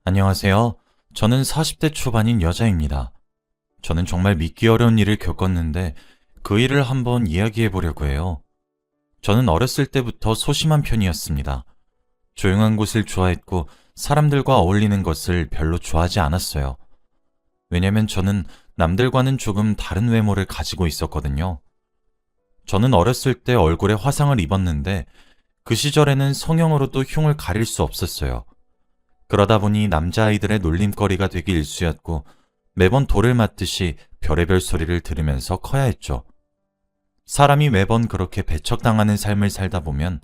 안녕하세요. 저는 40대 초반인 여자입니다. 저는 정말 믿기 어려운 일을 겪었는데 그 일을 한번 이야기해 보려고 해요. 저는 어렸을 때부터 소심한 편이었습니다. 조용한 곳을 좋아했고 사람들과 어울리는 것을 별로 좋아하지 않았어요. 왜냐면 저는 남들과는 조금 다른 외모를 가지고 있었거든요. 저는 어렸을 때 얼굴에 화상을 입었는데 그 시절에는 성형으로도 흉을 가릴 수 없었어요. 그러다 보니 남자아이들의 놀림거리가 되기 일쑤였고 매번 돌을 맞듯이 별의별 소리를 들으면서 커야 했죠. 사람이 매번 그렇게 배척당하는 삶을 살다 보면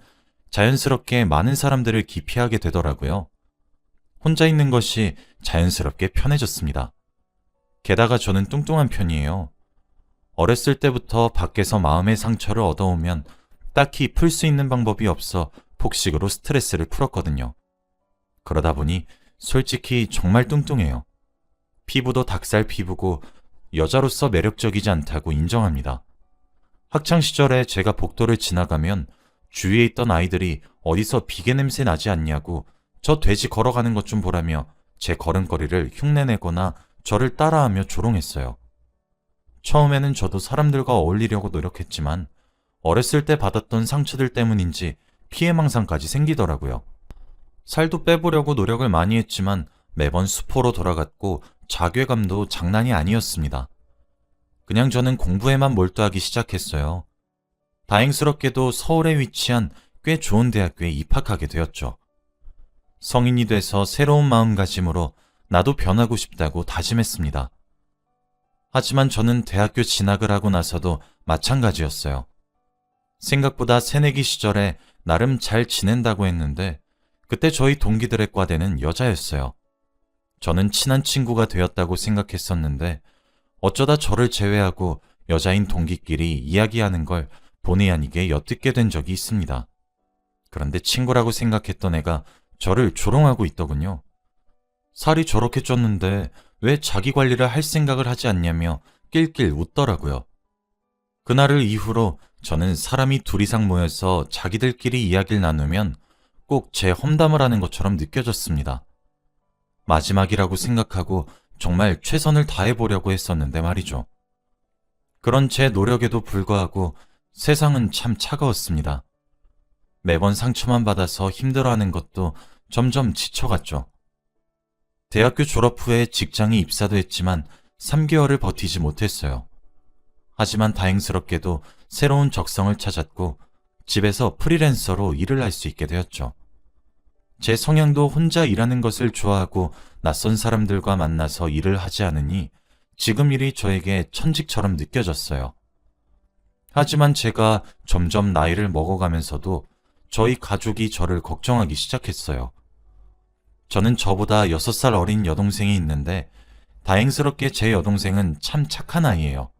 자연스럽게 많은 사람들을 기피하게 되더라고요. 혼자 있는 것이 자연스럽게 편해졌습니다. 게다가 저는 뚱뚱한 편이에요. 어렸을 때부터 밖에서 마음의 상처를 얻어오면 딱히 풀 수 있는 방법이 없어 폭식으로 스트레스를 풀었거든요. 그러다 보니 솔직히 정말 뚱뚱해요. 피부도 닭살 피부고 여자로서 매력적이지 않다고 인정합니다. 학창 시절에 제가 복도를 지나가면 주위에 있던 아이들이 어디서 비계 냄새 나지 않냐고 저 돼지 걸어가는 것 좀 보라며 제 걸음걸이를 흉내내거나 저를 따라하며 조롱했어요. 처음에는 저도 사람들과 어울리려고 노력했지만 어렸을 때 받았던 상처들 때문인지 피해망상까지 생기더라고요. 살도 빼보려고 노력을 많이 했지만 매번 수포로 돌아갔고 자괴감도 장난이 아니었습니다. 그냥 저는 공부에만 몰두하기 시작했어요. 다행스럽게도 서울에 위치한 꽤 좋은 대학교에 입학하게 되었죠. 성인이 돼서 새로운 마음가짐으로 나도 변하고 싶다고 다짐했습니다. 하지만 저는 대학교 진학을 하고 나서도 마찬가지였어요. 생각보다 새내기 시절에 나름 잘 지낸다고 했는데 그때 저희 동기들의 과대는 여자였어요. 저는 친한 친구가 되었다고 생각했었는데 어쩌다 저를 제외하고 여자인 동기끼리 이야기하는 걸 본의 아니게 엿듣게 된 적이 있습니다. 그런데 친구라고 생각했던 애가 저를 조롱하고 있더군요. 살이 저렇게 쪘는데 왜 자기 관리를 할 생각을 하지 않냐며 낄낄 웃더라고요. 그날을 이후로 저는 사람이 둘 이상 모여서 자기들끼리 이야기를 나누면 꼭 제 험담을 하는 것처럼 느껴졌습니다. 마지막이라고 생각하고 정말 최선을 다해보려고 했었는데 말이죠. 그런 제 노력에도 불구하고 세상은 참 차가웠습니다. 매번 상처만 받아서 힘들어하는 것도 점점 지쳐갔죠. 대학교 졸업 후에 직장에 입사도 했지만 3개월을 버티지 못했어요. 하지만 다행스럽게도 새로운 적성을 찾았고 집에서 프리랜서로 일을 할 수 있게 되었죠. 제 성향도 혼자 일하는 것을 좋아하고 낯선 사람들과 만나서 일을 하지 않으니 지금 일이 저에게 천직처럼 느껴졌어요. 하지만 제가 점점 나이를 먹어가면서도 저희 가족이 저를 걱정하기 시작했어요. 저는 저보다 6살 어린 여동생이 있는데 다행스럽게 제 여동생은 참 착한 아이예요.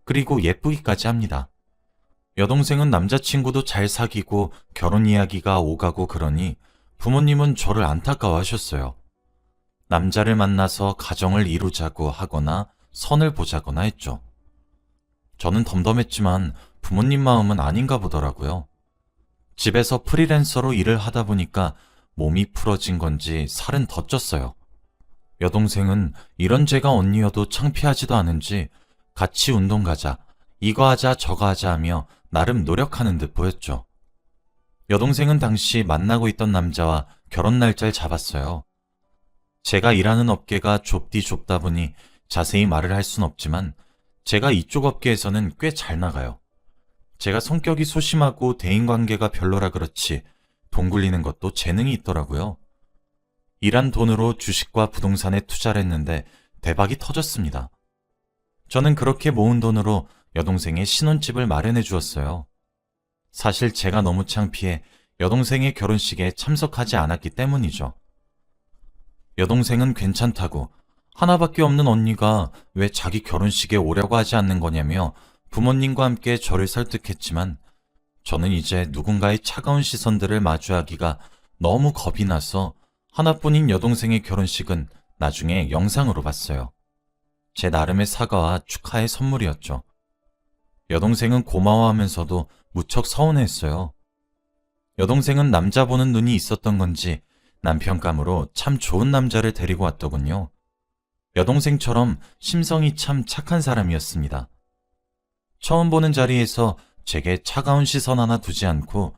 그리고 예쁘기까지 합니다. 여동생은 남자친구도 잘 사귀고 결혼 이야기가 오가고 그러니 부모님은 저를 안타까워하셨어요. 남자를 만나서 가정을 이루자고 하거나 선을 보자거나 했죠. 저는 덤덤했지만 부모님 마음은 아닌가 보더라고요. 집에서 프리랜서로 일을 하다 보니까 몸이 풀어진 건지 살은 더 쪘어요. 여동생은 이런 제가 언니여도 창피하지도 않은지 같이 운동 가자, 이거 하자 저거 하자 하며 나름 노력하는 듯 보였죠. 여동생은 당시 만나고 있던 남자와 결혼 날짜를 잡았어요. 제가 일하는 업계가 좁디 좁다 보니 자세히 말을 할 순 없지만 제가 이쪽 업계에서는 꽤 잘 나가요. 제가 성격이 소심하고 대인관계가 별로라 그렇지 돈 굴리는 것도 재능이 있더라고요. 일한 돈으로 주식과 부동산에 투자를 했는데 대박이 터졌습니다. 저는 그렇게 모은 돈으로 여동생의 신혼집을 마련해 주었어요. 사실 제가 너무 창피해 여동생의 결혼식에 참석하지 않았기 때문이죠. 여동생은 괜찮다고 하나밖에 없는 언니가 왜 자기 결혼식에 오려고 하지 않는 거냐며 부모님과 함께 저를 설득했지만 저는 이제 누군가의 차가운 시선들을 마주하기가 너무 겁이 나서 하나뿐인 여동생의 결혼식은 나중에 영상으로 봤어요. 제 나름의 사과와 축하의 선물이었죠. 여동생은 고마워하면서도 무척 서운했어요. 여동생은 남자 보는 눈이 있었던 건지 남편감으로 참 좋은 남자를 데리고 왔더군요. 여동생처럼 심성이 참 착한 사람이었습니다. 처음 보는 자리에서 제게 차가운 시선 하나 두지 않고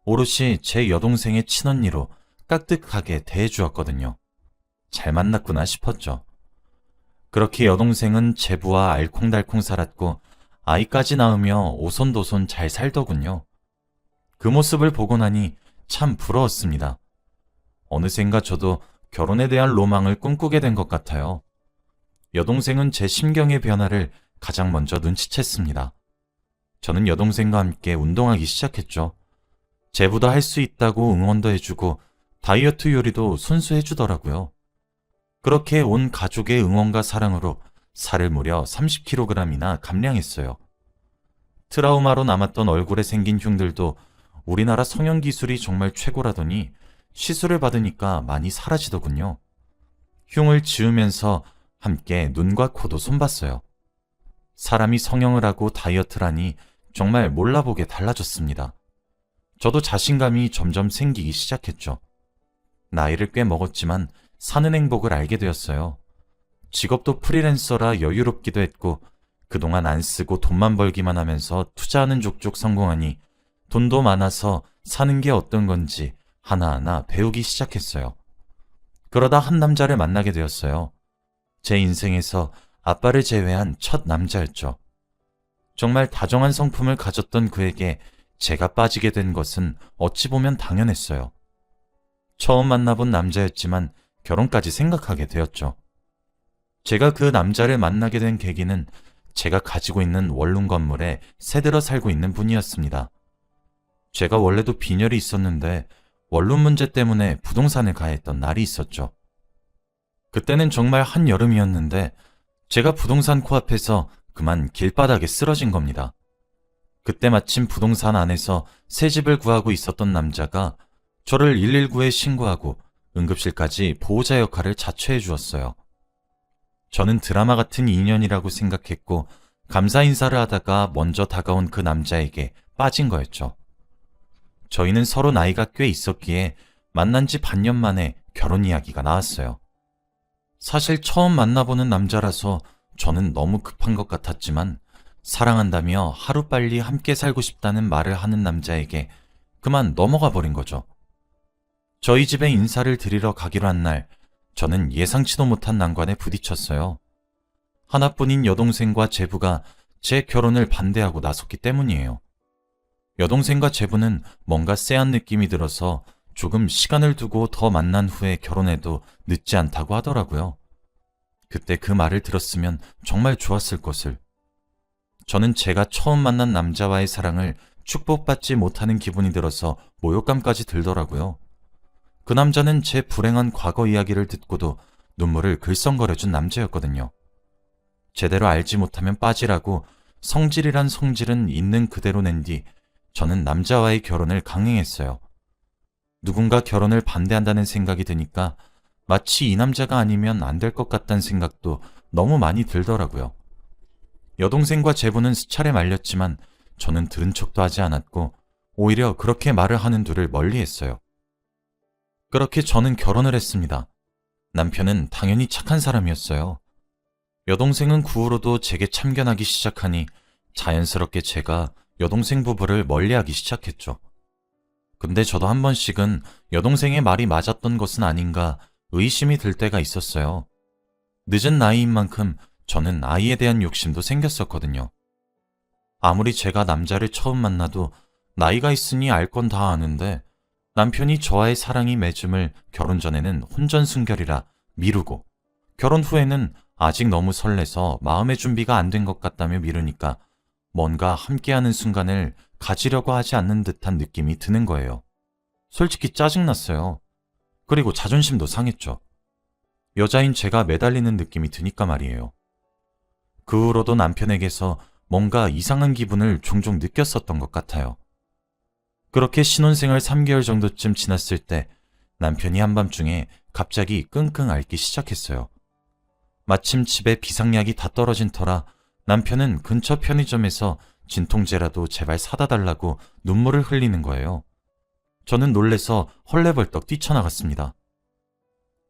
오롯이 제 여동생의 친언니로 깍듯하게 대해주었거든요. 잘 만났구나 싶었죠. 그렇게 여동생은 제부와 알콩달콩 살았고 아이까지 낳으며 오손도손 잘 살더군요. 그 모습을 보고 나니 참 부러웠습니다. 어느샌가 저도 결혼에 대한 로망을 꿈꾸게 된 것 같아요. 여동생은 제 심경의 변화를 가장 먼저 눈치챘습니다. 저는 여동생과 함께 운동하기 시작했죠. 제부도 할 수 있다고 응원도 해주고 다이어트 요리도 손수 해주더라고요. 그렇게 온 가족의 응원과 사랑으로 살을 무려 30kg이나 감량했어요. 트라우마로 남았던 얼굴에 생긴 흉들도 우리나라 성형 기술이 정말 최고라더니 시술을 받으니까 많이 사라지더군요. 흉을 지우면서 함께 눈과 코도 손봤어요. 사람이 성형을 하고 다이어트를 하니 정말 몰라보게 달라졌습니다. 저도 자신감이 점점 생기기 시작했죠. 나이를 꽤 먹었지만 사는 행복을 알게 되었어요. 직업도 프리랜서라 여유롭기도 했고 그동안 안 쓰고 돈만 벌기만 하면서 투자하는 족족 성공하니 돈도 많아서 사는 게 어떤 건지 하나하나 배우기 시작했어요. 그러다 한 남자를 만나게 되었어요. 제 인생에서 아빠를 제외한 첫 남자였죠. 정말 다정한 성품을 가졌던 그에게 제가 빠지게 된 것은 어찌 보면 당연했어요. 처음 만나본 남자였지만 결혼까지 생각하게 되었죠. 제가 그 남자를 만나게 된 계기는 제가 가지고 있는 원룸 건물에 새들어 살고 있는 분이었습니다. 제가 원래도 빈혈이 있었는데 원룸 문제 때문에 부동산을 가야 했던 날이 있었죠. 그때는 정말 한여름이었는데 제가 부동산 코앞에서 그만 길바닥에 쓰러진 겁니다. 그때 마침 부동산 안에서 새 집을 구하고 있었던 남자가 저를 119에 신고하고 응급실까지 보호자 역할을 자처해 주었어요. 저는 드라마 같은 인연이라고 생각했고 감사 인사를 하다가 먼저 다가온 그 남자에게 빠진 거였죠. 저희는 서로 나이가 꽤 있었기에 만난 지 반년 만에 결혼 이야기가 나왔어요. 사실 처음 만나보는 남자라서 저는 너무 급한 것 같았지만 사랑한다며 하루빨리 함께 살고 싶다는 말을 하는 남자에게 그만 넘어가 버린 거죠. 저희 집에 인사를 드리러 가기로 한 날, 저는 예상치도 못한 난관에 부딪혔어요. 하나뿐인 여동생과 제부가 제 결혼을 반대하고 나섰기 때문이에요. 여동생과 제부는 뭔가 쎄한 느낌이 들어서 조금 시간을 두고 더 만난 후에 결혼해도 늦지 않다고 하더라고요. 그때 그 말을 들었으면 정말 좋았을 것을. 저는 제가 처음 만난 남자와의 사랑을 축복받지 못하는 기분이 들어서 모욕감까지 들더라고요. 그 남자는 제 불행한 과거 이야기를 듣고도 눈물을 글썽거려준 남자였거든요. 제대로 알지 못하면 빠지라고 성질이란 성질은 있는 그대로 낸 뒤 저는 남자와의 결혼을 강행했어요. 누군가 결혼을 반대한다는 생각이 드니까 마치 이 남자가 아니면 안 될 것 같다는 생각도 너무 많이 들더라고요. 여동생과 제부는 수차례 말렸지만 저는 들은 척도 하지 않았고 오히려 그렇게 말을 하는 둘을 멀리했어요. 그렇게 저는 결혼을 했습니다. 남편은 당연히 착한 사람이었어요. 여동생은 그 후로도 제게 참견하기 시작하니 자연스럽게 제가 여동생 부부를 멀리하기 시작했죠. 근데 저도 한 번씩은 여동생의 말이 맞았던 것은 아닌가 의심이 들 때가 있었어요. 늦은 나이인 만큼 저는 아이에 대한 욕심도 생겼었거든요. 아무리 제가 남자를 처음 만나도 나이가 있으니 알 건 다 아는데 남편이 저와의 사랑이 맺음을 결혼 전에는 혼전순결이라 미루고 결혼 후에는 아직 너무 설레서 마음의 준비가 안 된 것 같다며 미루니까 뭔가 함께하는 순간을 가지려고 하지 않는 듯한 느낌이 드는 거예요. 솔직히 짜증났어요. 그리고 자존심도 상했죠. 여자인 제가 매달리는 느낌이 드니까 말이에요. 그 후로도 남편에게서 뭔가 이상한 기분을 종종 느꼈었던 것 같아요. 그렇게 신혼생활 3개월 정도쯤 지났을 때 남편이 한밤중에 갑자기 끙끙 앓기 시작했어요. 마침 집에 비상약이 다 떨어진 터라 남편은 근처 편의점에서 진통제라도 제발 사다 달라고 눈물을 흘리는 거예요. 저는 놀래서 헐레벌떡 뛰쳐나갔습니다.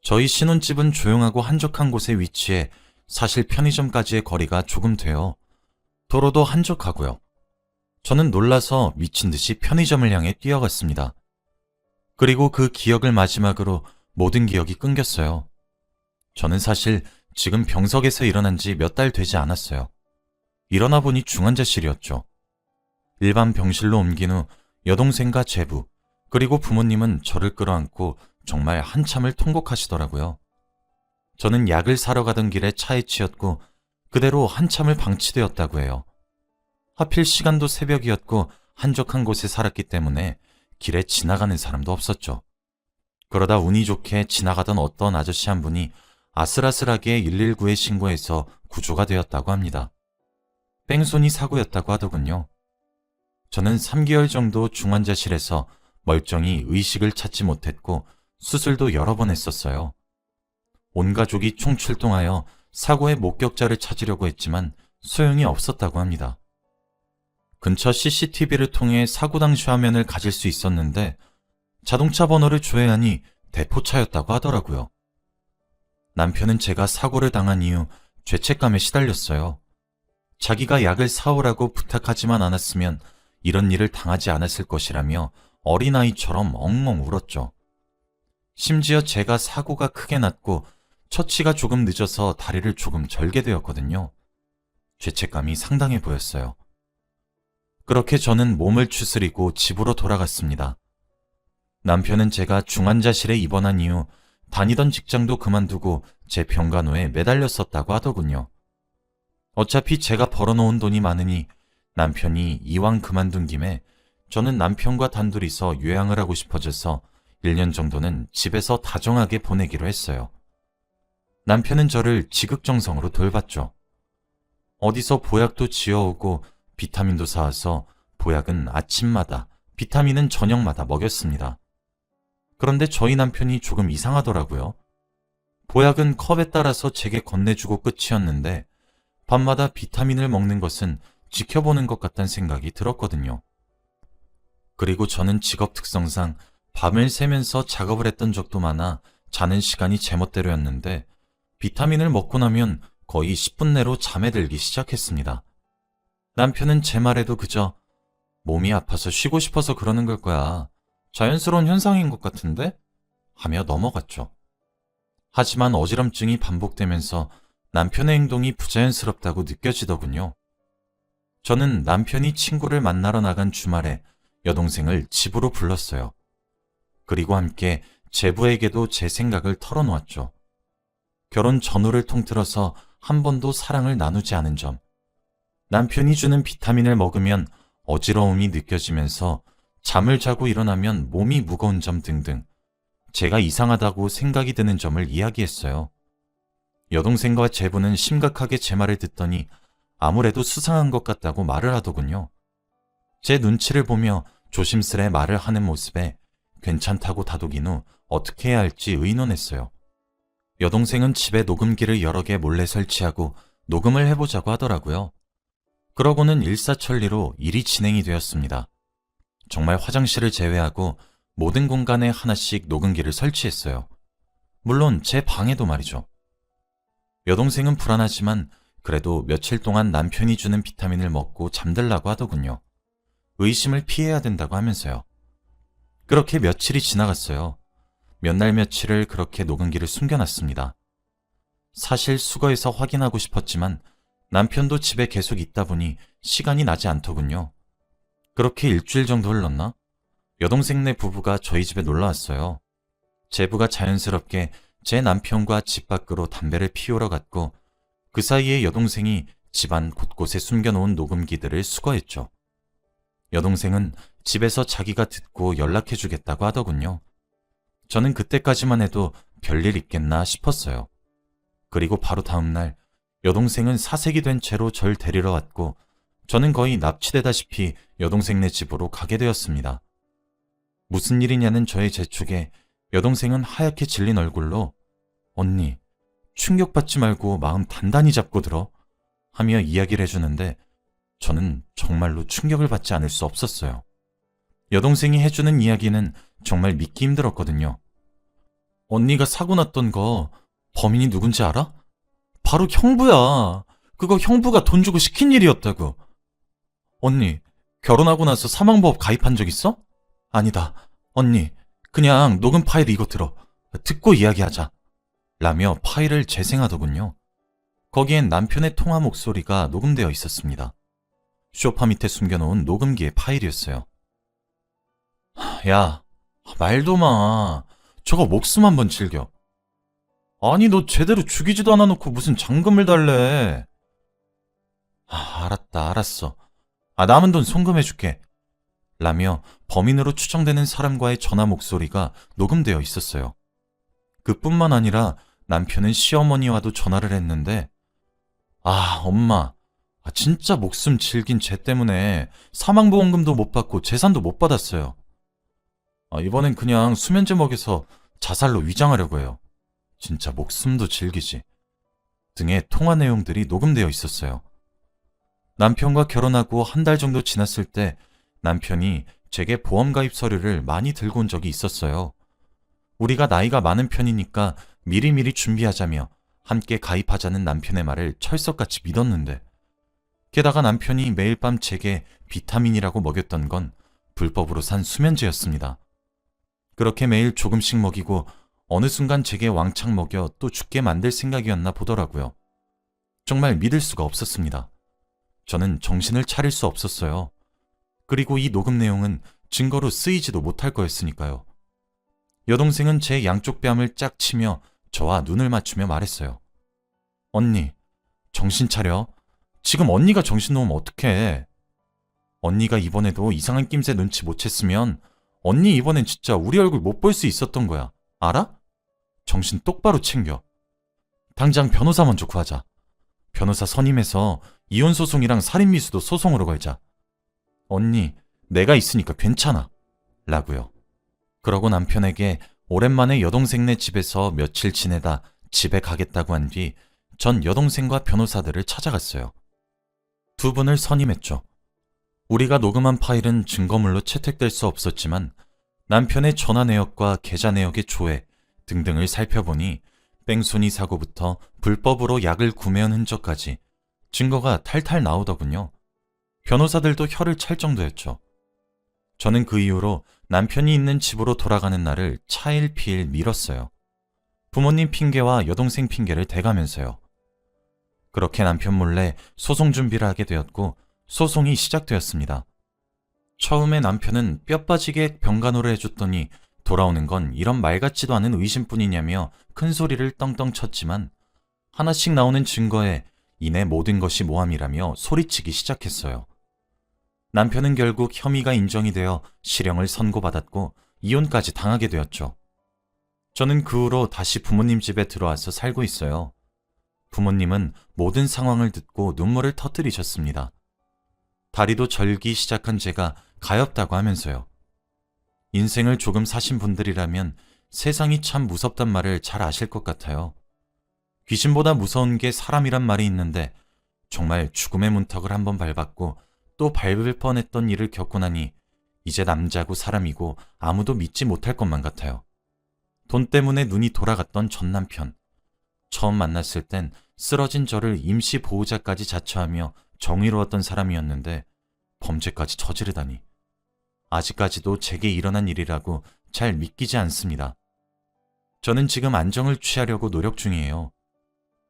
저희 신혼집은 조용하고 한적한 곳에 위치해 사실 편의점까지의 거리가 조금 돼요. 도로도 한적하고요. 저는 놀라서 미친 듯이 편의점을 향해 뛰어갔습니다. 그리고 그 기억을 마지막으로 모든 기억이 끊겼어요. 저는 사실 지금 병석에서 일어난 지 몇 달 되지 않았어요. 일어나 보니 중환자실이었죠. 일반 병실로 옮긴 후 여동생과 제부, 그리고 부모님은 저를 끌어안고 정말 한참을 통곡하시더라고요. 저는 약을 사러 가던 길에 차에 치였고 그대로 한참을 방치되었다고 해요. 하필 시간도 새벽이었고 한적한 곳에 살았기 때문에 길에 지나가는 사람도 없었죠. 그러다 운이 좋게 지나가던 어떤 아저씨 한 분이 아슬아슬하게 119에 신고해서 구조가 되었다고 합니다. 뺑소니 사고였다고 하더군요. 저는 3개월 정도 중환자실에서 멀쩡히 의식을 찾지 못했고 수술도 여러 번 했었어요. 온 가족이 총출동하여 사고의 목격자를 찾으려고 했지만 소용이 없었다고 합니다. 근처 CCTV를 통해 사고 당시 화면을 가질 수 있었는데 자동차 번호를 조회하니 대포차였다고 하더라고요. 남편은 제가 사고를 당한 이후 죄책감에 시달렸어요. 자기가 약을 사오라고 부탁하지만 않았으면 이런 일을 당하지 않았을 것이라며 어린아이처럼 엉엉 울었죠. 심지어 제가 사고가 크게 났고 처치가 조금 늦어서 다리를 조금 절게 되었거든요. 죄책감이 상당해 보였어요. 그렇게 저는 몸을 추스리고 집으로 돌아갔습니다. 남편은 제가 중환자실에 입원한 이후 다니던 직장도 그만두고 제 병간호에 매달렸었다고 하더군요. 어차피 제가 벌어놓은 돈이 많으니 남편이 이왕 그만둔 김에 저는 남편과 단둘이서 요양을 하고 싶어져서 1년 정도는 집에서 다정하게 보내기로 했어요. 남편은 저를 지극정성으로 돌봤죠. 어디서 보약도 지어오고 비타민도 사와서 보약은 아침마다, 비타민은 저녁마다 먹였습니다. 그런데 저희 남편이 조금 이상하더라고요. 보약은 컵에 따라서 제게 건네주고 끝이었는데 밤마다 비타민을 먹는 것은 지켜보는 것 같다는 생각이 들었거든요. 그리고 저는 직업 특성상 밤을 새면서 작업을 했던 적도 많아 자는 시간이 제멋대로였는데 비타민을 먹고 나면 거의 10분 내로 잠에 들기 시작했습니다. 남편은 제 말에도 그저 몸이 아파서 쉬고 싶어서 그러는 걸 거야. 자연스러운 현상인 것 같은데? 하며 넘어갔죠. 하지만 어지럼증이 반복되면서 남편의 행동이 부자연스럽다고 느껴지더군요. 저는 남편이 친구를 만나러 나간 주말에 여동생을 집으로 불렀어요. 그리고 함께 제부에게도 제 생각을 털어놓았죠. 결혼 전후를 통틀어서 한 번도 사랑을 나누지 않은 점, 남편이 주는 비타민을 먹으면 어지러움이 느껴지면서 잠을 자고 일어나면 몸이 무거운 점 등등 제가 이상하다고 생각이 드는 점을 이야기했어요. 여동생과 제부는 심각하게 제 말을 듣더니 아무래도 수상한 것 같다고 말을 하더군요. 제 눈치를 보며 조심스레 말을 하는 모습에 괜찮다고 다독인 후 어떻게 해야 할지 의논했어요. 여동생은 집에 녹음기를 여러 개 몰래 설치하고 녹음을 해보자고 하더라고요. 그러고는 일사천리로 일이 진행이 되었습니다. 정말 화장실을 제외하고 모든 공간에 하나씩 녹음기를 설치했어요. 물론 제 방에도 말이죠. 여동생은 불안하지만 그래도 며칠 동안 남편이 주는 비타민을 먹고 잠들라고 하더군요. 의심을 피해야 된다고 하면서요. 그렇게 며칠이 지나갔어요. 몇 날 며칠을 그렇게 녹음기를 숨겨놨습니다. 사실 수거해서 확인하고 싶었지만 남편도 집에 계속 있다 보니 시간이 나지 않더군요. 그렇게 일주일 정도 흘렀나? 여동생네 부부가 저희 집에 놀러 왔어요. 제부가 자연스럽게 제 남편과 집 밖으로 담배를 피우러 갔고 그 사이에 여동생이 집안 곳곳에 숨겨놓은 녹음기들을 수거했죠. 여동생은 집에서 자기가 듣고 연락해주겠다고 하더군요. 저는 그때까지만 해도 별일 있겠나 싶었어요. 그리고 바로 다음날 여동생은 사색이 된 채로 절 데리러 왔고 저는 거의 납치되다시피 여동생네 집으로 가게 되었습니다. 무슨 일이냐는 저의 재촉에 여동생은 하얗게 질린 얼굴로 언니, 충격받지 말고 마음 단단히 잡고 들어 하며 이야기를 해주는데 저는 정말로 충격을 받지 않을 수 없었어요. 여동생이 해주는 이야기는 정말 믿기 힘들었거든요. 언니가 사고 났던 거 범인이 누군지 알아? 바로 형부야. 그거 형부가 돈 주고 시킨 일이었다고. 언니, 결혼하고 나서 사망보험 가입한 적 있어? 아니다. 언니, 그냥 녹음 파일 이거 들어. 듣고 이야기하자. 라며 파일을 재생하더군요. 거기엔 남편의 통화 목소리가 녹음되어 있었습니다. 소파 밑에 숨겨놓은 녹음기의 파일이었어요. 야, 말도 마. 저거 목숨 한번 즐겨. 아니, 너 제대로 죽이지도 않아놓고 무슨 장금을 달래. 알았다, 알았어. 남은 돈 송금해줄게. 라며 범인으로 추정되는 사람과의 전화 목소리가 녹음되어 있었어요. 그뿐만 아니라 남편은 시어머니와도 전화를 했는데, 엄마, 진짜 목숨 질긴 쟤 때문에 사망보험금도 못 받고 재산도 못 받았어요. 이번엔 그냥 수면제 먹여서 자살로 위장하려고 해요. 진짜 목숨도 질기지. 등의 통화 내용들이 녹음되어 있었어요. 남편과 결혼하고 한 달 정도 지났을 때 남편이 제게 보험 가입 서류를 많이 들고 온 적이 있었어요. 우리가 나이가 많은 편이니까 미리미리 준비하자며 함께 가입하자는 남편의 말을 철석같이 믿었는데, 게다가 남편이 매일 밤 제게 비타민이라고 먹였던 건 불법으로 산 수면제였습니다. 그렇게 매일 조금씩 먹이고 어느 순간 제게 왕창 먹여 또 죽게 만들 생각이었나 보더라고요. 정말 믿을 수가 없었습니다. 저는 정신을 차릴 수 없었어요. 그리고 이 녹음 내용은 증거로 쓰이지도 못할 거였으니까요. 여동생은 제 양쪽 뺨을 짝 치며 저와 눈을 맞추며 말했어요. 언니, 정신 차려. 지금 언니가 정신 놓으면 어떡해. 언니가 이번에도 이상한 낌새 눈치 못 챘으면 언니 이번엔 진짜 우리 얼굴 못 볼 수 있었던 거야. 알아? 정신 똑바로 챙겨. 당장 변호사 먼저 구하자. 변호사 선임해서 이혼소송이랑 살인미수도 소송으로 걸자. 언니, 내가 있으니까 괜찮아. 라고요. 그러고 남편에게 오랜만에 여동생네 집에서 며칠 지내다 집에 가겠다고 한 뒤 전 여동생과 변호사들을 찾아갔어요. 두 분을 선임했죠. 우리가 녹음한 파일은 증거물로 채택될 수 없었지만 남편의 전화 내역과 계좌 내역의 조회 등등을 살펴보니 뺑소니 사고부터 불법으로 약을 구매한 흔적까지 증거가 탈탈 나오더군요. 변호사들도 혀를 찰 정도였죠. 저는 그 이후로 남편이 있는 집으로 돌아가는 날을 차일피일 미뤘어요. 부모님 핑계와 여동생 핑계를 대가면서요. 그렇게 남편 몰래 소송 준비를 하게 되었고 소송이 시작되었습니다. 처음에 남편은 뼈 빠지게 병간호를 해줬더니 돌아오는 건 이런 말 같지도 않은 의심뿐이냐며 큰 소리를 떵떵 쳤지만 하나씩 나오는 증거에 이내 모든 것이 모함이라며 소리치기 시작했어요. 남편은 결국 혐의가 인정이 되어 실형을 선고받았고 이혼까지 당하게 되었죠. 저는 그 후로 다시 부모님 집에 들어와서 살고 있어요. 부모님은 모든 상황을 듣고 눈물을 터뜨리셨습니다. 다리도 절기 시작한 제가 가엾다고 하면서요. 인생을 조금 사신 분들이라면 세상이 참 무섭단 말을 잘 아실 것 같아요. 귀신보다 무서운 게 사람이란 말이 있는데 정말 죽음의 문턱을 한번 밟았고 또 밟을 뻔했던 일을 겪고 나니 이제 남자고 사람이고 아무도 믿지 못할 것만 같아요. 돈 때문에 눈이 돌아갔던 전 남편. 처음 만났을 땐 쓰러진 저를 임시 보호자까지 자처하며 정의로웠던 사람이었는데 범죄까지 저지르다니. 아직까지도 제게 일어난 일이라고 잘 믿기지 않습니다. 저는 지금 안정을 취하려고 노력 중이에요.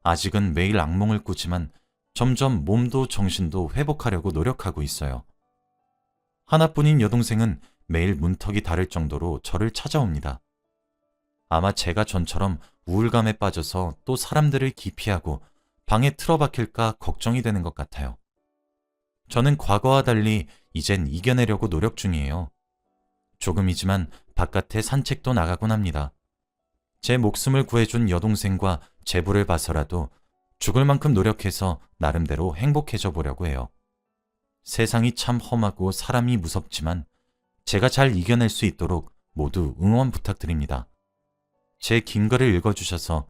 아직은 매일 악몽을 꾸지만 점점 몸도 정신도 회복하려고 노력하고 있어요. 하나뿐인 여동생은 매일 문턱이 다를 정도로 저를 찾아옵니다. 아마 제가 전처럼 우울감에 빠져서 또 사람들을 기피하고 방에 틀어박힐까 걱정이 되는 것 같아요. 저는 과거와 달리 이젠 이겨내려고 노력 중이에요. 조금이지만 바깥에 산책도 나가곤 합니다. 제 목숨을 구해준 여동생과 제부를 봐서라도 죽을 만큼 노력해서 나름대로 행복해져 보려고 해요. 세상이 참 험하고 사람이 무섭지만 제가 잘 이겨낼 수 있도록 모두 응원 부탁드립니다. 제 긴 글을 읽어주셔서